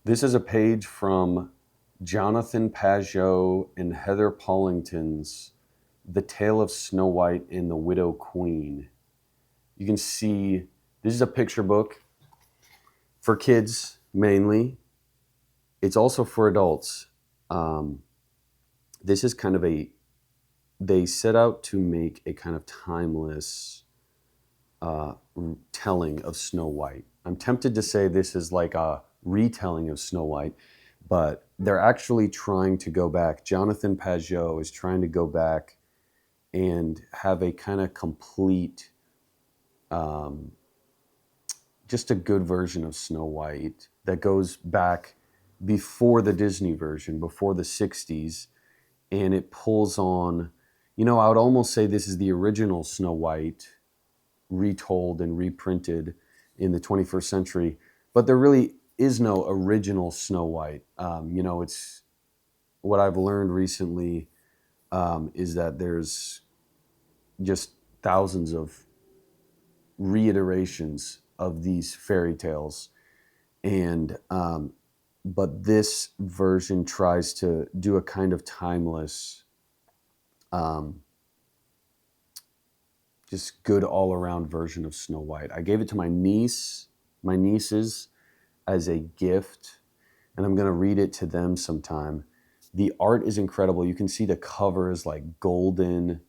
This is a page from Jonathan Pageau and Heather Pollington's The Tale of Snow White and the Widow Queen. You can see this is a picture book for kids mainly. It's also for adults. This is kind of they set out to make a kind of timeless telling of Snow White. I'm tempted to say this is like a retelling of Snow White, but they're actually trying to go back. Jonathan Pageau is trying to go back and have a kind of complete, just a good version of Snow White that goes back before the Disney version, before the 60s, and it pulls on, I would almost say this is the original Snow White retold and reprinted in the 21st century, but there really is no original Snow White. It's what I've learned recently is that there's just thousands of reiterations of these fairy tales, and but this version tries to do a kind of timeless, just good all-around version of Snow White. I gave it to my nieces, as a gift, and I'm going to read it to them sometime. The art is incredible. You can see the cover is like golden.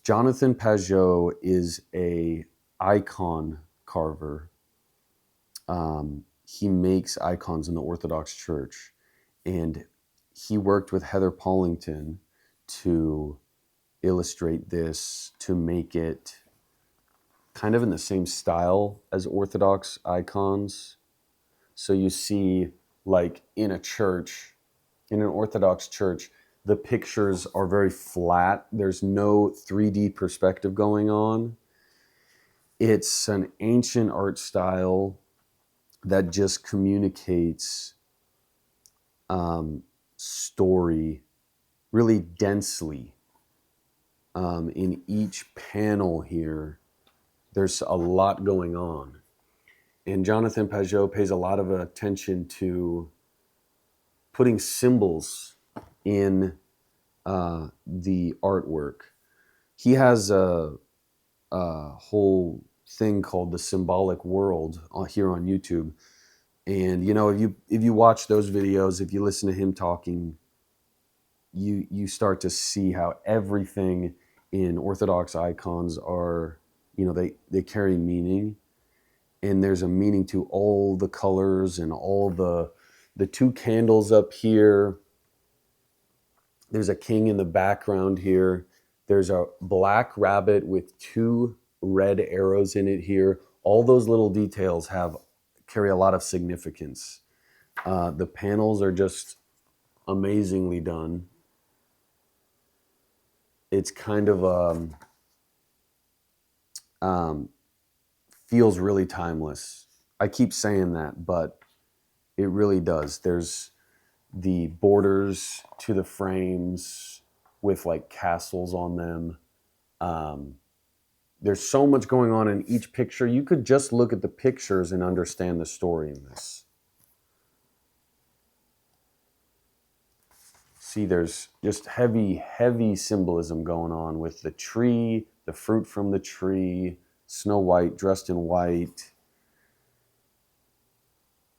Jonathan Pageau is a icon carver. He makes icons in the Orthodox Church, and he worked with Heather Pollington to illustrate this, to make it kind of in the same style as Orthodox icons. So you see, like in a church, in an Orthodox church, the pictures are very flat. There's no 3D perspective going on. It's an ancient art style that just communicates story really densely. In each panel here, there's a lot going on. And Jonathan Pageau pays a lot of attention to putting symbols in the artwork. He has a whole thing called the Symbolic World here on YouTube. And if you watch those videos, if you listen to him talking, you start to see how everything in Orthodox icons are, they carry meaning. And there's a meaning to all the colors and all the two candles up here. There's a king in the background here. There's a black rabbit with two red arrows in it here. All those little details carry a lot of significance. The panels are just amazingly done. It's kind of feels really timeless. I keep saying that, but it really does. There's the borders to the frames with like castles on them. There's so much going on in each picture. You could just look at the pictures and understand the story in this. See, there's just heavy symbolism going on with the tree, the fruit from the tree, Snow White dressed in white.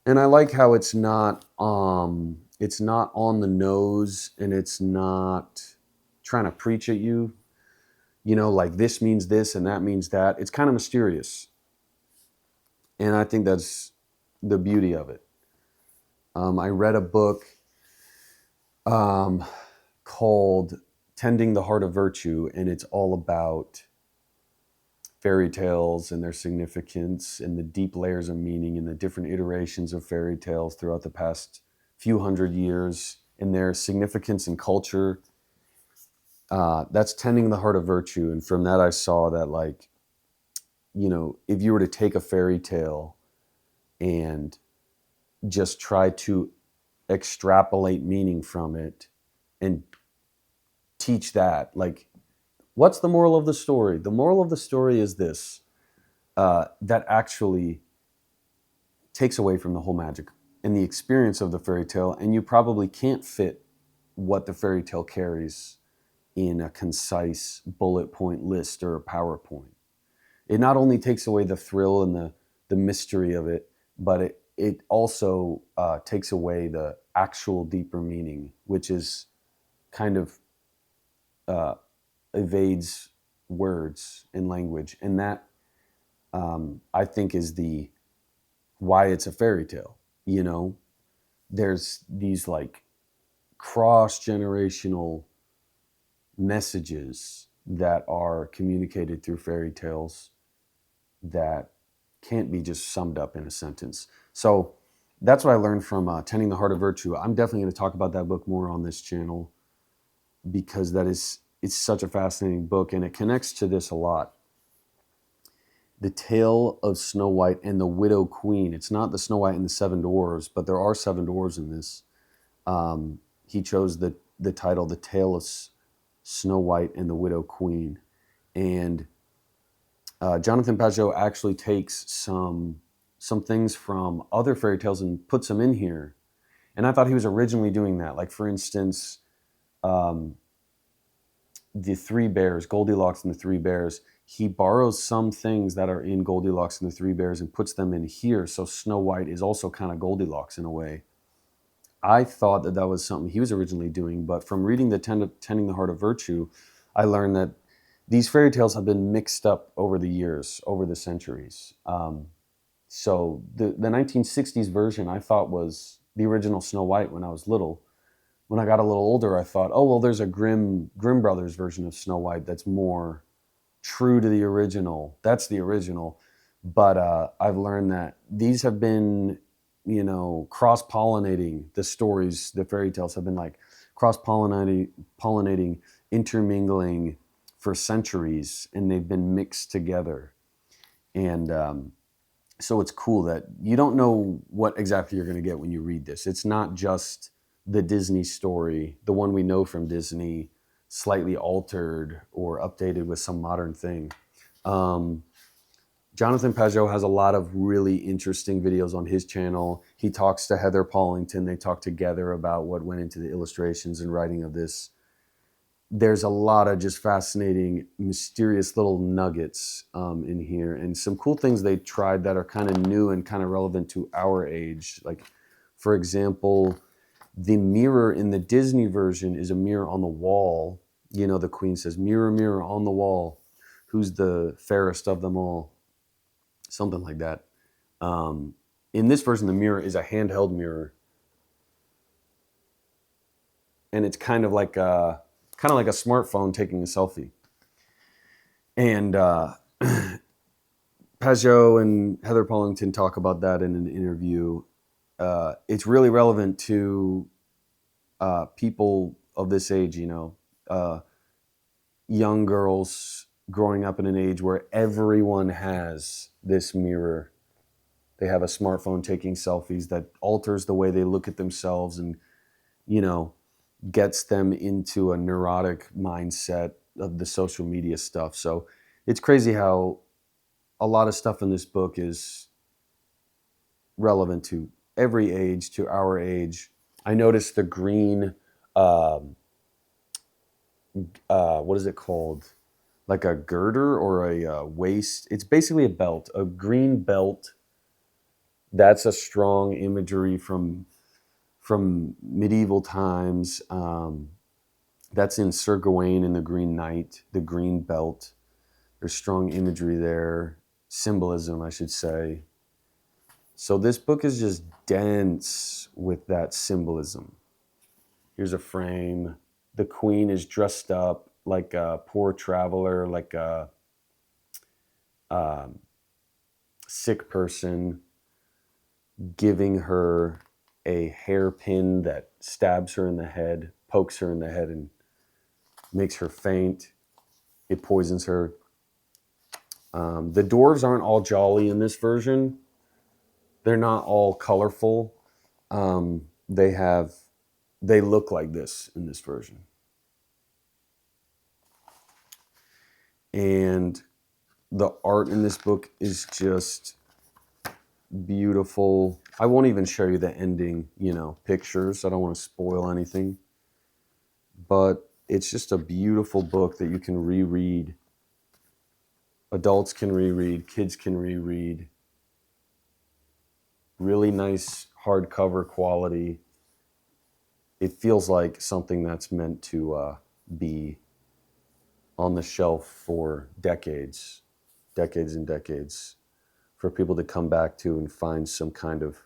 And I like how it's not on the nose, and it's not trying to preach at you, like this means this and that means that. It's kind of mysterious. And I think that's the beauty of it. I read a book called Tending the Heart of Virtue, and it's all about fairy tales and their significance and the deep layers of meaning and the different iterations of fairy tales throughout the past few hundred years and their significance in culture. That's Tending the Heart of Virtue. And from that I saw that, like, if you were to take a fairy tale and just try to extrapolate meaning from it and teach that, like, what's the moral of the story? The moral of the story is this, that actually takes away from the whole magic and the experience of the fairy tale, and you probably can't fit what the fairy tale carries in a concise bullet point list or a PowerPoint. It not only takes away the thrill and the mystery of it, but it also takes away the actual deeper meaning, which is kind of evades words and language. And that, I think, is the why it's a fairy tale. You know, there's these like cross-generational messages that are communicated through fairy tales that can't be just summed up in a sentence. So that's what I learned from Tending the Heart of Virtue. I'm definitely going to talk about that book more on this channel because it's such a fascinating book, and it connects to this a lot. The Tale of Snow White and the Widow Queen. It's not the Snow White and the Seven Dwarfs, but there are seven dwarfs in this. He chose the title, The Tale of Snow White and the Widow Queen. And Jonathan Pajot actually takes some things from other fairy tales and puts them in here. And I thought he was originally doing that. Like, for instance, the Three Bears, Goldilocks and the Three Bears, he borrows some things that are in Goldilocks and the Three Bears and puts them in here. So Snow White is also kind of Goldilocks in a way. I thought that was something he was originally doing, but from reading the Tending the Heart of Virtue, I learned that these fairy tales have been mixed up over the years, over the centuries. So the 1960s version I thought was the original Snow White when I was little. When I got a little older, I thought, oh, well, there's a Grimm Brothers version of Snow White that's more true to the original. That's the original. But I've learned that these have been, cross-pollinating the stories. The fairy tales have been like cross-pollinating, intermingling for centuries, and they've been mixed together. And so it's cool that you don't know what exactly you're going to get when you read this. It's not just the Disney story, the one we know from Disney, slightly altered or updated with some modern thing. Jonathan Pajot has a lot of really interesting videos on his channel. He talks to Heather Paulington. They talk together about what went into the illustrations and writing of this. There's a lot of just fascinating, mysterious little nuggets in here, and some cool things they tried that are kind of new and kind of relevant to our age. Like, for example, the mirror in the Disney version is a mirror on the wall. The queen says, "Mirror, mirror on the wall, who's the fairest of them all?" Something like that. In this version, the mirror is a handheld mirror, and it's kind of like a smartphone taking a selfie. And Pajot and Heather Paulington talk about that in an interview. It's really relevant to people of this age, young girls growing up in an age where everyone has this mirror. They have a smartphone taking selfies that alters the way they look at themselves and, gets them into a neurotic mindset of the social media stuff. So it's crazy how a lot of stuff in this book is relevant to every age, to our age. I noticed the green, what is it called? Like a girder or a waist. It's basically a belt, a green belt. That's a strong imagery from medieval times. That's in Sir Gawain and the Green Knight, the green belt. There's strong imagery there, symbolism, I should say. So this book is just dense with that symbolism. Here's a frame. The queen is dressed up like a poor traveler, like a sick person, giving her a hairpin that stabs her in the head, pokes her in the head, and makes her faint. It poisons her. The dwarves aren't all jolly in this version. They're not all colorful. They look like this in this version. And the art in this book is just beautiful. I won't even show you the ending, pictures. I don't want to spoil anything. But it's just a beautiful book that you can reread. Adults can reread, kids can reread. Really nice hardcover quality. It feels like something that's meant to be on the shelf for decades and decades, for people to come back to and find some kind of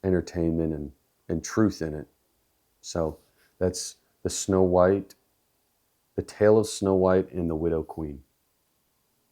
entertainment and truth in it. So that's The Tale of Snow White and the Widow Queen.